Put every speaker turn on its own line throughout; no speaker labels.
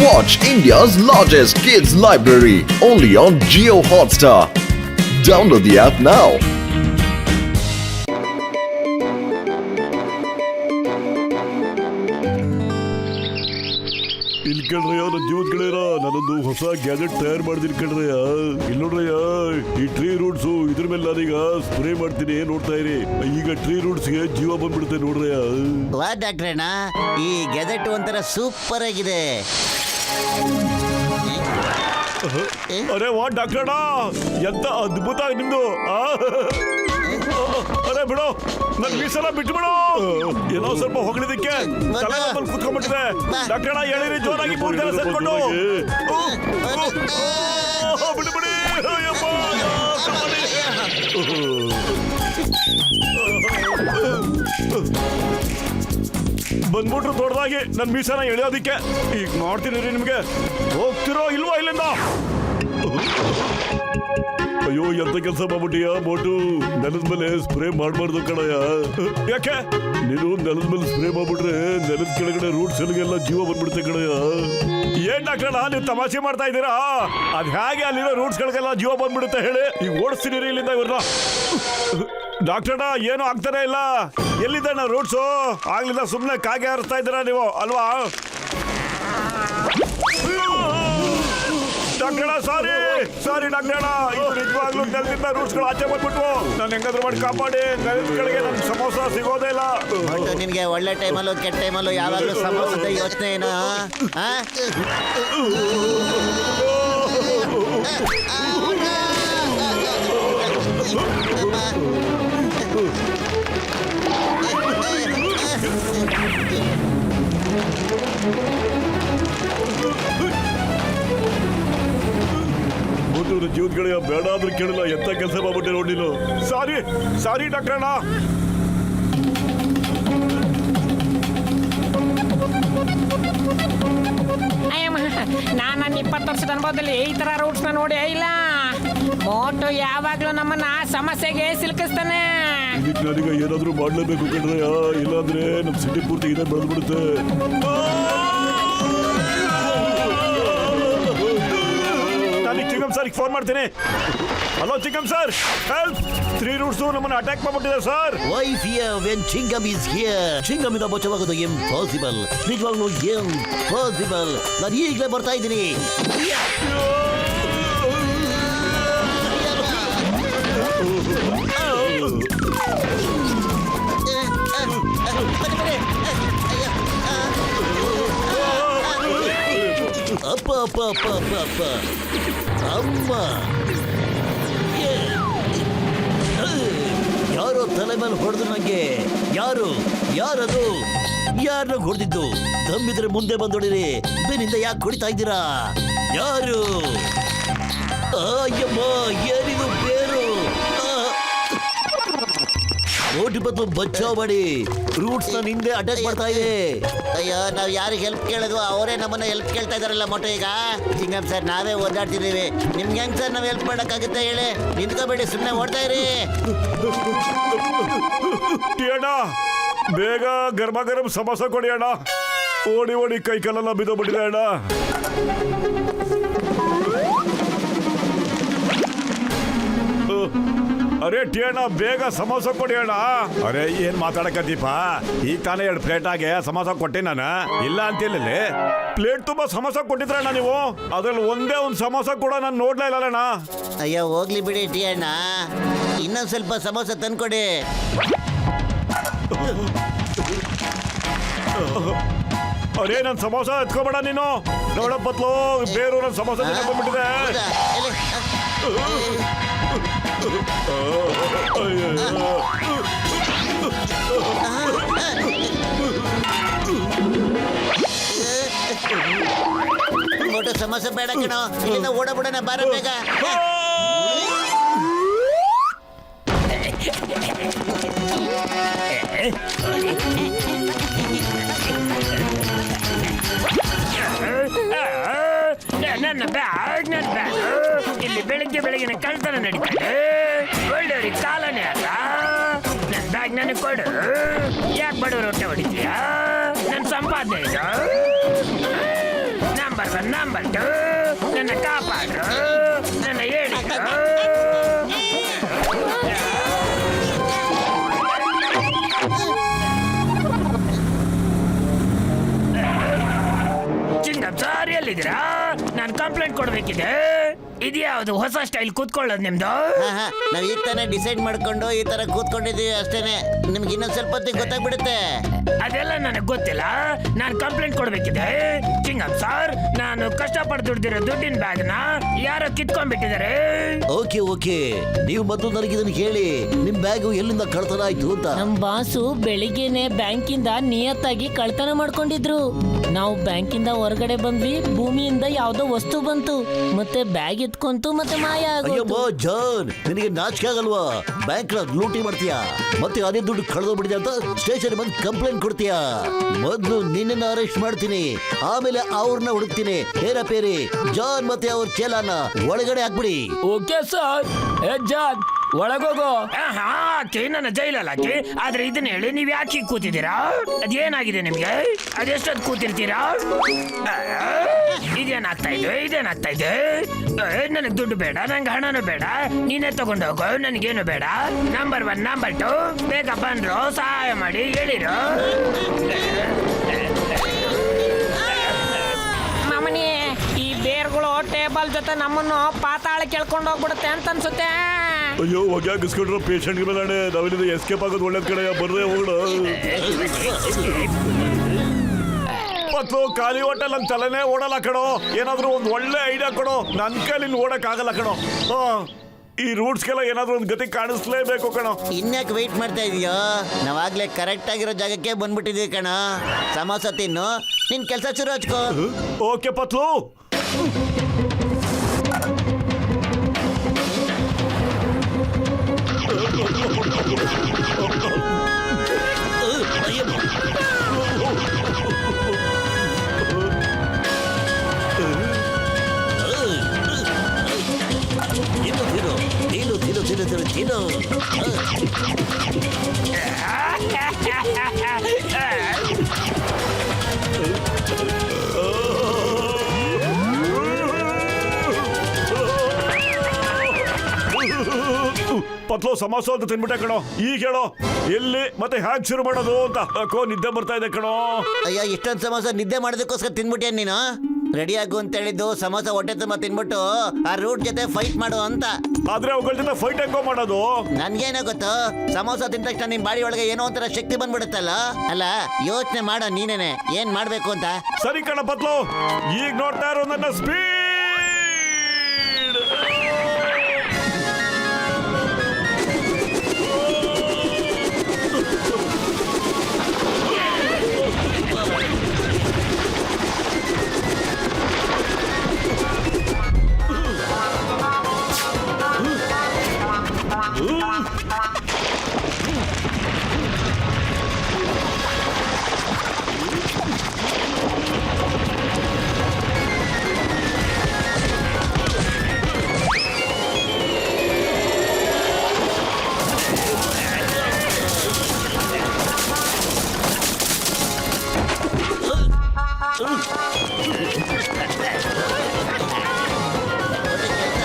Watch India's largest kids library only on Jio Hotstar. Download the app now.
ಇಲ್ಲಿ ಕಣ್ರಯ್ಯ ನನ್ನ ಜೀವದ ಗೆಳೆಯರ ನಾನೊಂದು ಹೊಸ ಗ್ಯಾಜೆಟ್ ತಯಾರು ಮಾಡಿದೀನಿ ಕಣ್ರಯ್ಯ. ಇಲ್ಲಿ ನೋಡ್ರಯ್ಯ, ಈ ಟ್ರೀ ರೂಟ್ಸ್ ಇದ್ರ ಮೇಲೆ ನಾನೀಗ ಸ್ಪ್ರೇ ಮಾಡ್ತೀನಿ, ನೋಡ್ತಾ ಇರಿ. ಈಗ ಟ್ರೀ ರೂಟ್ಸ್ ಗೆ ಜೀವ ಬಂದ್ಬಿಡುತ್ತೆ ನೋಡ್ರಯ್ಯ.
ವಾ ಡಾಕ್ಟ್ರೇನಾ, ಈ ಗೆಜೆಟ್ ಒಂಥರ ಸೂಪರ್ ಆಗಿದೆ.
ಅರೆ ವಾ ಡಾಕ್ಟರ್, ಎಂತ ಅದ್ಭುತ ನಿಮ್ದು. ಅರೆ ಬಿಡು, ನನ್ ಮೀಸೆಲ್ಲ ಬಿಟ್ಬಿಡು. ಏನೋ ಸ್ವಲ್ಪ ಹೊಗಳಿದಕ್ಕೆ ತಲೆ ಮೇಲೆ ಕುತ್ಕೊಂಡ್ಬಿಟ್ಟಿದೆ. ಡಾಕ್ಟರ್ ಹೇಳಿರಿ ಜೋರಾಗಿ 3 ಜನ ಸೇರ್ಕೊಂಡು. ಬಿಡಿ ಬಿಡಿ, ಬಂದ್ಬಿಟ್ರು ದೊಡ್ಡದಾಗಿ ನನ್ ಮೀಸನ ಎಳೆಯೋದಿಕ್ಕೆ. ಈಗ ಮಾಡ್ತೀನಿ ರೀ ನಿಮ್ಗೆ. ಹೋಗ್ತಿರೋ ಇಲ್ವಾ ಇಲ್ಲಿಂದ? ಅಯ್ಯೋ ಎಂತ ಕೆಲಸ ಮಾಡ್ಬಿಟ್ಟಿಯ ಮೋಟು. ನೆಲದ ಮೇಲೆ ಸ್ಪ್ರೇ ಮಾಡ್ಬಾರ್ದು ಕಣಯ್ಯ. ಯಾಕೆ ನೀನು ನೆಲದ ಮೇಲೆ ಸ್ಪ್ರೇ ಮಾಡ್ಬಿಟ್ರೆ ನೆಲದ ಕೆಳಗಡೆ ರೂಟ್ಸ್ ಎಲ್ಲ ಜೀವ ಬಂದ್ಬಿಡುತ್ತೆ ಕಣಯ್ಯ. ಏನ್ ಡಾಕ್ಟರ್ ನೀವು ತಮಾಷೆ ಮಾಡ್ತಾ ಇದ್ದೀರಾ? ಅದ್ ಹೇಗೆ ಅಲ್ಲಿರೋ ರೂಟ್ಸ್ ಗಳಿಗೆಲ್ಲ ಜೀವ ಬಂದ್ಬಿಡುತ್ತೆ ಹೇಳಿ? ಈಗ ಓಡಿಸ್ತೀನಿ ಇಲ್ಲಿಂದ ಇವ್ರನ್ನ. ಡಾಕ್ಟರ್ ಏನು ಆಗ್ತಾನೆ ಇಲ್ಲ. ಎಲ್ಲಿದೆ ನಾ ರೂಟ್ಸು? ಆಗ್ಲಿಲ್ಲ, ಸುಮ್ಮನೆ ಕಾಗೆ ಹಾರಿಸ್ತಾ ಇದ್ದೀರಾ ನೀವು ಅಲ್ವಾ? ಡಾಕ್ಟರ್ ಸಾರಿ ಡಾಕ್ಟರ್, ಇದು ನಿಜವಾಗ್ಲೂ ನೆಲದಿಂದ ರೂಟ್ಸ್ಗಳು ಆಚೆ ಬಂದ್ಬಿಟ್ವು. ನಾನು ಹೆಂಗಾದ್ರೂ ಮಾಡಿ ಕಾಪಾಡಿ. ನೆಲದ ಕೆಳಗೆ ನನ್ ಸಮೋಸ ಸಿಗೋದೇ ಇಲ್ಲ.
ನಿನ್ಗೆ ಒಳ್ಳೆ ಟೈಮಲ್ಲೂ ಕೆಟ್ಟ ಟೈಮಲ್ಲೂ ಯಾವಾಗಲೂ ಸಮೋಸದ ಯೋಚನೆ ಏನೋ?
ಜೀವದ ಗೆಳೆಯ ಬೇಡ ಆದ್ರೂ ಕೇಳಿಲ್ಲ. ಎಂತ ಕೆಲಸ ಮಾಡ್ಬಿಟ್ಟೆ ನೋಡಿ ನೀನು. ಸಾರಿ ಡಾಕ್ಟರ್ ಅಣ್ಣ.
ನಾನು 20 ವರ್ಷದ ಅನುಭವದಲ್ಲಿ ಈ ತರ ರೂಟ್ಸ್ ನ ನೋಡಿ ಇಲ್ಲ. ಮೋಟು ಯಾವಾಗ್ಲೂ ನಮ್ಮನ್ನ ಸಮಸ್ಯೆಗೆ ಸಿಲುಕಿಸ್ತಾನೆ.
ಇದಕ್ಕೆ ನಾನೀಗ ಏನಾದ್ರೂ ಮಾಡ್ಲೇಬೇಕು ಕಣ್ರಯ್ಯ, ಇಲ್ಲಾಂದ್ರೆ ನಮ್ ಸಿಟಿ ಪೂರ್ತಿ ಇದೇ ಬೆಳೆದ್ಬಿಡುತ್ತೆ. ಚಿಂಗಮ್ ಸರ್ ಫೋನ್ ಮಾಡ್ತೀನಿ. Hello Chingam sir, help. 3 ರೂಟ್ಸ್ ನಮ್ಮನ್ನ ಅಟ್ಯಾಕ್ ಮಾಡ್ಬಿಟ್ಟಿದೆ sir.
Why fear when Chingam is here? Chingam ಇಂದ ಬಚಾವಾಗೋದು ಇಂಪಾಸಿಬಲ್. ನಿಜವಾಗ್ಲೂ ಇಂಪಾಸಿಬಲ್. ನಾನು ಈಗಲೇ ಬರ್ತಾ ಇದ್ದೀನಿ. ಅಪ್ಪ ಅಪ್ಪ ಅಪ್ಪ ಅಪ್ಪ ಅಪ್ಪ ಅಮ್ಮ, ಯಾರೋ ತಲೆ ಮೇಲೆ ಹೊಡೆದು ನಂಗೆ. ಯಾರದು? ಯಾರನ್ನ ಹೊಡೆದಿದ್ದು? ದಮ್ಮಿದ್ರೆ ಮುಂದೆ ಬಂದೊಡಿರಿ. ಬೆನ್ನಿಂದ ಯಾಕೆ ಹೊಡಿತಾ ಇದ್ದೀರಾ? ಯಾರು? ಅಯ್ಯಮ್ಮ, ಏನಿದು ಬೇರು? ಓಟಿ ಬದ್ದು ಬಚಾವ್ ಮಾಡಿ. ರೂಟ್ಸ್ ನ ಹಿಂದೆ ಅಟ್ಯಾಕ್ ಮಾಡ್ತಾ ಇದೆ. ಅಯ್ಯೋ, ನಾವ್ ಯಾರಿಗೆ ಹೆಲ್ಪ್ ಕೇಳಿದ್ವು ಅವರೇ ನಮ್ಮನ್ನ ಹೆಲ್ಪ್ ಕೇಳ್ತಾ ಇದಾರಲ್ಲ ಮೊಟ್ಟೆ. ಈಗ ಚಿಂಗಮ್ ಸರ್, ನಾವೇ ಓದಾಡ್ತಿದ್ದೀವಿ. ನಿಮ್ಗೆ ಹೆಂಗ್ ಸರ್ ನಾವ್ ಹೆಲ್ಪ್ ಮಾಡಕ್ಕಾಗುತ್ತೆ ಹೇಳಿ? ನಿಂತ್ಕೋಬೇಡಿ, ಸುಮ್ಮನೆ ಓಡ್ತಾ ಇರಿ.
ಅಣ್ಣ ಬೇಗ ಗರ್ಮ ಗರಂ ಸಮೋಸ ಕೊಡಿ ಅಣ್ಣ. ಓಡಿ ಕೈ ಕಾಲೆಲ್ಲ ಬಿದ್ದೋಗ್ಬಿಟ್ಟಿದೆ ಅಣ್ಣ. ಅರೆ ಟಿಯಣ್ಣ, ಬೇಗ ಸಮೋಸ ಕೊಡಿ ಅಣ್ಣ. ಅರೆ ಏನ್ ಮಾತಾಡಕತ್ತೀಪ? ಈಗ ತಾನೇ 2 ಪ್ಲೇಟ್ ಆಗಿ ಸಮೋಸ ಕೊಟ್ಟಿ ನಾನು. ಇಲ್ಲ ಅಂತಿಲ್ಲ, ಪ್ಲೇಟ್ ತುಂಬಾ ಸಮೋಸ ಕೊಟ್ಟಿದ್ರಣ್ಣ ನೀವು. ಅದ್ರಲ್ಲಿ ಒಂದೇ ಒಂದು ಸಮೋಸ ಕೂಡ ನಾನು ನೋಡ್ಲೇ ಇಲ್ಲಣ್ಣ.
ಅಯ್ಯೋ ಹೋಗ್ಲಿ ಬಿಡಿ ಟಿಯಣ್ಣ, ಇನ್ನೊಂದ್ ಸ್ವಲ್ಪ ಸಮೋಸ ತಂದ್ಕೊಡಿ.
ಅರೇ ನನ್ ಸಮೋಸ ಎತ್ಕೋಬೇಡ ನೀನು. ನೋಡಪ್ಪತ್ಲು ಬೇರು ನನ್ ಸಮೋಸ ಬಂದ್ಬಿಟ್ಟಿದೆ.
ಮೋಟು ಸಮೋಸ ಬೇಡ ಕಣೋ, ಇಲ್ಲಿಂದ ಓಡಬಿಡೋಣ, ಬಾರ ಬೇಗ.
ನನ್ನ ಬ್ಯಾಗ್ ಇಲ್ಲಿ ಬೆಳಿಗ್ಗೆ ಕಳ್ತನ ನಡೀತದೆ. ಒಳ್ಳೆಯವ್ರಿಗೆ ಕಾಲನೇ ಅಲ್ಲ. ನನ್ನ ಬ್ಯಾಗ್ ನನಗೆ ಕೊಡು. ಯಾಕೆ ಬಡವರು ಹೊಟ್ಟೆ ಹೊಡಿತೀಯಾ? ನನ್ನ ಸಂಪಾದನೆ ಇದು. ನಂಬರ್ ನಂಬರ್ ಟು ನನ್ನ ಕಾಪಾಡ್ರು, ನನ್ನ ಹೇಳಿದ್ರು. ಚಿಂಗಪ್ಪ ಸರ್ ಎಲ್ಲಿದ್ದೀರಾ? ನಾನು ಕಂಪ್ಲೇಂಟ್ ಕೊಡ್ಬೇಕಿದೆ. ಇದ್ಯಾವುದು ಹೊಸ ಸ್ಟೈಲ್ ಕೂತ್ಕೊಳ್ಳೋದು ನಿಮ್ದು?
ನಾವ್ ಈಗ ತಾನೇ ಡಿಸೈಡ್ ಮಾಡ್ಕೊಂಡು ಈ ತರ ಕೂತ್ಕೊಂಡಿದೀವಿ ಅಷ್ಟೇನೆ. ನಿಮ್ಗೆ ಇನ್ನೊಂದ್ ಸ್ವಲ್ಪ ಹೊತ್ತಿಗೆ ಗೊತ್ತಾಗ್ಬಿಡುತ್ತೆ.
ಅದೆಲ್ಲ ನನಗೆ ಗೊತ್ತಿಲ್ಲ. ನಾನು ಕಂಪ್ಲೇಂಟ್ ಕೊಡ್ಬೇಕಿದೆ. ಚಿಂಗಪ್ಪ ಸರ್, ನಾನು ಕಷ್ಟಪಟ್ಟು ದುಡ್ದಿರೋ ದುಡ್ಡಿನ ಬ್ಯಾಗ್ನ ಯಾರೋ ಕಿತ್ಕೊಂಡ್ಬಿಟ್ಟಿದ್ದಾರೆ.
ಓಕೆ ಓಕೆ, ನೀವು ಮೊದಲು ನನಗೆ ಇದನ್ನ ಹೇಳಿ, ನಿಮ್ ಬ್ಯಾಗು ಎಲ್ಲಿಂದ ಕಳ್ತನ ಆಯ್ತು ಅಂತ.
ನಮ್ ಬಾಸು ಬೆಳಿಗ್ಗೆನೆ ಬ್ಯಾಂಕಿಂದ ನಿಯತ್ತಾಗಿ ಕಳ್ತನ ಮಾಡ್ಕೊಂಡಿದ್ರು. ನಾವು ಬ್ಯಾಂಕಿಂದ ಹೊರಗಡೆ ಬಂದ್ವಿ, ಭೂಮಿಯಿಂದ ಯಾವ್ದೋ ವಸ್ತು ಬಂತು, ಮತ್ತೆ ಬ್ಯಾಗ್ ಎತ್ಕೊಂತು, ಮತ್ತೆ ಮಾಯ
ಅಯ್ಯಮ್ಮ
ಆಗೋಯ್ತು.
ಜಾನ್, ನಿನಗೆ ನಾಚಿಕೆ ಆಗಲ್ವಾ? ಬ್ಯಾಂಕ್ ಲೂಟಿ ಮಾಡ್ತೀಯಾ, ಮತ್ತೆ ಅದೇ ದುಡ್ಡು ಕಳೆದೋಗ್ಬಿಡಿದೆ ಅಂತ ಸ್ಟೇಷನ್ ಬಂದು ಕಂಪ್ಲೇಂಟ್ ಕೊಡ್ತೀಯಾ? ಮೊದ್ಲು ನಿನ್ನನ್ನ ಅರೆಸ್ಟ್ ಮಾಡ್ತೀನಿ, ಆಮೇಲೆ ಅವ್ರನ್ನ ಹುಡುಕ್ತೀನಿ. ಹೇರಪೇರಿ ಜಾನ್ ಮತ್ತೆ ಅವ್ರ ಚೇಲಾನ ಒಳಗಡೆ ಹಾಕ್ಬಿಡಿ.
Okay sir. ಏ ಜಾನ್, ಒಳಗೋಗೋ.
ಹಾಕಿ ನನ್ನ ಜೈಲಲ್ಲಿ ಹಾಕಿ. ಆದ್ರೆ ಇದನ್ನ ಹೇಳಿ, ನೀವ್ ಯಾಕೆ ಕೂತಿದ್ದೀರಾ? ಅದೇನಾಗಿದೆ ನಿಮ್ಗೆ? ಅದೆಷ್ಟೊತ್ತು ಕೂತಿರ್ತೀರಾ? ಇದೇನಾಗ್ತಾ ಇದೆ? ನನಗೆ ದುಡ್ಡು ಬೇಡ, ನಂಗೆ ಹಣನೂ ಬೇಡ, ನೀನೇ ತಗೊಂಡೋಗೋ, ನನಗೇನು ಬೇಡ. ನಂಬರ್ 1 ನಂಬರ್ 2 ಬೇಗ ಬಂದ್ರು, ಸಹಾಯ ಮಾಡಿ, ಹೇಳಿರು.
ಮಾಮನಿ, ಈ ಬೇರ್ಗಳು ಟೇಬಲ್ ಜೊತೆ ನಮ್ಮನ್ನು ಪಾತಾಳ ಕೇಳ್ಕೊಂಡು ಹೋಗ್ಬಿಡುತ್ತೆ ಅಂತ ಅನ್ಸುತ್ತೆ.
ಅಯ್ಯೋ ಹೊಗ್ಯಾಗಿಸ್ಕೊಂಡ್ರು ಪೇಷಂಟ್ ಮೇಲೆ ನಾವಿಲ್ಲಿಂದ ಎಸ್ಕೇಪ್ ಆಗೋದು ಒಳ್ಳೇದ್ ಕಡೆ. ಬರ್ರೆ ಹೋಗೋಣ. ಮತ್ತು ಖಾಲಿ ಹೋಟೆಲ್ ಅಂತ ತಲೆನೇ ಓಡಲ್ಲ ಕಣೋ. ಏನಾದ್ರೂ ಒಂದು ಒಳ್ಳೆ ಐಡಿಯಾ ಕೊಡೋ. ನನ್ನ ಕೈಲಿ ಓಡಕ್ ಆಗಲ್ಲ ಕಣೋ. ಈ ರೂಟ್ಸ್ಗೆಲ್ಲ ಏನಾದ್ರೂ ಒಂದು ಗತಿ ಕಾಣಿಸ್ಲೇಬೇಕು ಕಣೋ.
ಇನ್ಯಾಕೆ ವೆಯ್ಟ್ ಮಾಡ್ತಾ ಇದೀಯೋ? ನಾವಾಗ್ಲೇ ಕರೆಕ್ಟ್ ಆಗಿರೋ ಜಾಗಕ್ಕೆ ಬಂದ್ಬಿಟ್ಟಿದೀವಿ ಕಣ. ಸಮೋಸ ತಿನ್ನು, ನಿನ್ ಕೆಲಸ ಶುರು ಹಚ್ಕೋ.
ಓಕೆ ಪತ್ಲು.
ತಿನ್ನು.
ಪತ್ಲು ಸಮೋಸ ಅಂತ ತಿನ್ಬಿಟ್ಟೆ ಕಣೋ. ಈಗ ಹೇಳೋ, ಎಲ್ಲಿ ಮತ್ತೆ ಹ್ಯಾಕ್ ಶುರು ಮಾಡೋದು ಅಂತ. ಯಾಕೋ ನಿದ್ದೆ ಬರ್ತಾ ಇದೆ ಕಣೋ.
ಅಯ್ಯ, ಇಷ್ಟೊಂದು ಸಮೋಸ ನಿದ್ದೆ ಮಾಡೋದಕ್ಕೋಸ್ಕರ ತಿನ್ಬಿಟ್ಟೆ ನೀನು? ರೆಡಿ ಆಗು ಅಂತ ಹೇಳಿದ್ದು ಸಮೋಸ ಹೊಟ್ಟೆ ತುಂಬ ತಿನ್ಬಿಟ್ಟು ಆ ರೂಟ್ ಜೊತೆ ಫೈಟ್ ಮಾಡು ಅಂತ.
ಆದ್ರೆ ಅವುಗಳ ಜೊತೆ ಫೈಟ್ ಹೆಂಗೋ ಮಾಡೋದು?
ನನ್ಗೇನೋ ಗೊತ್ತು, ಸಮೋಸ ತಿಂದ ತಕ್ಷಣ ನಿನ್ ಬಾಡಿ ಒಳಗೆ ಏನೋ ಒಂಥರ ಶಕ್ತಿ ಬಂದ್ಬಿಡುತ್ತಲ್ಲ. ಅಲ್ಲ, ಯೋಚನೆ ಮಾಡೋ ನೀನೇನೆ ಏನ್ ಮಾಡ್ಬೇಕು ಅಂತ.
ಸರಿ ಕಣ ಪತ್ಲು, ಈಗ ನೋಡ್ತಾ ಇರೋ ನನ್ನ ಸ್ಪೀಡ್.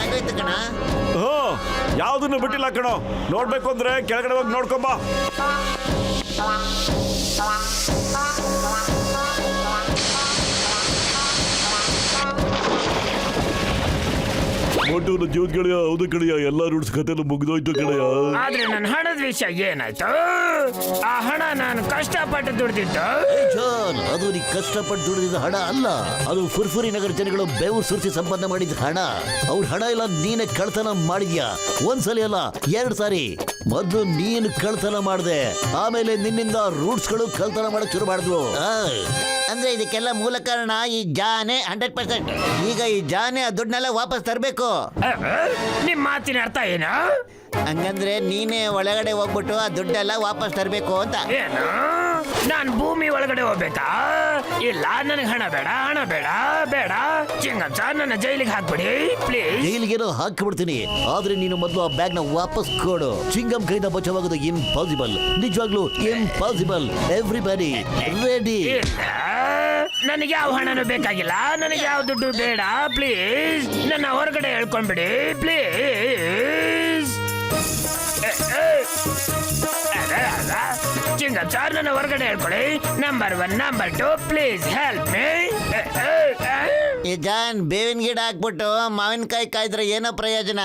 ಆಗೋಯ್ತು ಕಣ.
ಯಾವ್ದನ್ನು ಬಿಟ್ಟಿಲ್ಲ ಕಣೋ. ನೋಡ್ಬೇಕು ಅಂದ್ರೆ ಕೆಳಗಡೆ ಹೋಗಿ ನೋಡ್ಕೊಂಬ. ಒಟ್ಟು ಜೀವದ ಕಡೆಯ ಹೌದು ಕಡೆಯ ಎಲ್ಲ ರೂಟ್ಸ್ ಕಥೆಲ್ಲ ಮುಗಿದೋಯ್ತು ಕಡೆಯ.
ಆದ್ರೆ ನನ್ನ ಹಣದ ವಿಷಯ ಏನಾಯ್ತು? ಆ ಹಣ ನಾನು ಕಷ್ಟಪಟ್ಟು ದುಡ್ದಿದ್ದು.
ಜಾನ್, ಅದು ನೀ ಕಷ್ಟಪಟ್ಟು ದುಡಿದಿದ್ದ ಹಣ ಅಲ್ಲ, ಅದು ಫುರ್ಫುರಿ ನಗರ ಜನಗಳು ಬೆವರು ಸುರಿಸಿ ಸಂಪಾದನೆ ಮಾಡಿದ ಹಣ. ಅವ್ರ ಹಣ ಎಲ್ಲ ನೀನೆ ಕಳ್ತನ ಮಾಡಿದ್ಯಾ. ಒಂದ್ಸಲಿ ಅಲ್ಲ, 2 ಸಾರಿ. ಮೊದ್ಲು ನೀನು ಕಳ್ತನ ಮಾಡ್ದೆ, ಆಮೇಲೆ ನಿನ್ನಿಂದ ರೂಟ್ಸ್ಗಳು ಕಳ್ತನ ಮಾಡಕ್ ಶುರು ಮಾಡಿದ್ವು. ಅಂದ್ರೆ ಇದಕ್ಕೆಲ್ಲ ಮೂಲ ಕಾರಣ ಈ ಜಾನೆ 100%. ಈಗ ಈ ಜಾನೆ ಆ ದುಡ್ಡನ್ನೆಲ್ಲ ವಾಪಸ್ ತರಬೇಕು.
ನಿಮ್ ಮಾತಿನ ಅರ್ಥ ಏನು?
ಹಂಗಂದ್ರೆ ನೀನೇ ಒಳಗಡೆ ಹೋಗ್ಬಿಟ್ಟು ಆ ದುಡ್ಡೆಲ್ಲ ವಾಪಸ್ ತರಬೇಕು ಅಂತ.
ಏನು? ನಾನ್ ಭೂಮಿ ಒಳಗಡೆ ಹೋಗ್ಬೇಕಾ? ಇಲ್ಲ, ನನಗೆ ಹಣ ಬೇಡ. ಚಿಂಗಂ ಸರ್, ನನ್ನ ಜೈಲಿಗೆ ಹಾಕ್ಬಿಡಿ ಪ್ಲೀಸ್.
ಜೈಲಿಗೇನೋ ಹಾಕಿಬಿಡ್ತೀನಿ, ಆದ್ರೆ ನೀನು ಮೊದಲು ಆ ಬ್ಯಾಗ್ ನ ವಾಪಸ್ ಕೊಡು. ಚಿಂಗಂ ಕೈಯಿಂದ ಬಚಾವಾಗೋದು ಇಂಪಾಸಿಬಲ್, ನಿಜವಾಗ್ಲೂ ಇಂಪಾಸಿಬಲ್. Everybody ready?
ಇಲ್ಲ, ನನಗೆ ಯಾವ ಹಣನೂ ಬೇಕಾಗಿಲ್ಲ, ನನಗೆ ಯಾವ ದುಡ್ಡು ಬೇಡ. ಪ್ಲೀಸ್ ನನ್ನ ಹೊರಗಡೆ ಹೇಳ್ಕೊಂಡ್ಬಿಡಿ ಪ್ಲೀಸ್. ಚಿಂಗಂ ಸರ್, ನನ್ನ ಹೊರಗಡೆ ಹೇಳ್ಕೊಳ್ಳಿ. Number 1 number 2 please help me.
ಈ ಜಾನ್, ಬೇವಿನ ಗಿಡ ಹಾಕ್ಬಿಟ್ಟು ಮಾವಿನಕಾಯಿ ಕಾಯ್ದ್ರೆ ಏನೋ ಪ್ರಯೋಜನ?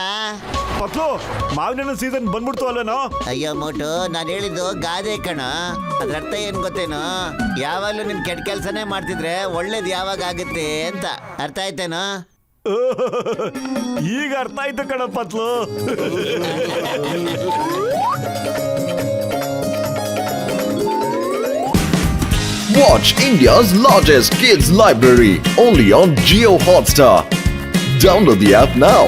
ಪತ್ಲು, ಮಾವಿನ ಸೀಸನ್ ಬಂದ್ಬಿಡ್ತು ಅಲ್ಲೇನೋ.
ಅಯ್ಯೋ ಮೋಟು, ನಾನು ಹೇಳಿದ್ದು ಗಾದೆ ಕಣ. ಅದ್ರ ಅರ್ಥ ಏನ್ ಗೊತ್ತೇನೋ? ಯಾವಾಗಲೂ ನಿನ್ ಕೆಟ್ಟ ಕೆಲಸನೇ ಮಾಡ್ತಿದ್ರೆ ಒಳ್ಳೇದು ಯಾವಾಗ ಆಗುತ್ತೆ ಅಂತ. ಅರ್ಥ ಆಯ್ತೇನೋ?
ಈಗ ಅರ್ಥ ಆಯ್ತು ಕಣ ಪತ್ಲು.
Watch India's largest kids library only on Geo Hotstar. Download the app now.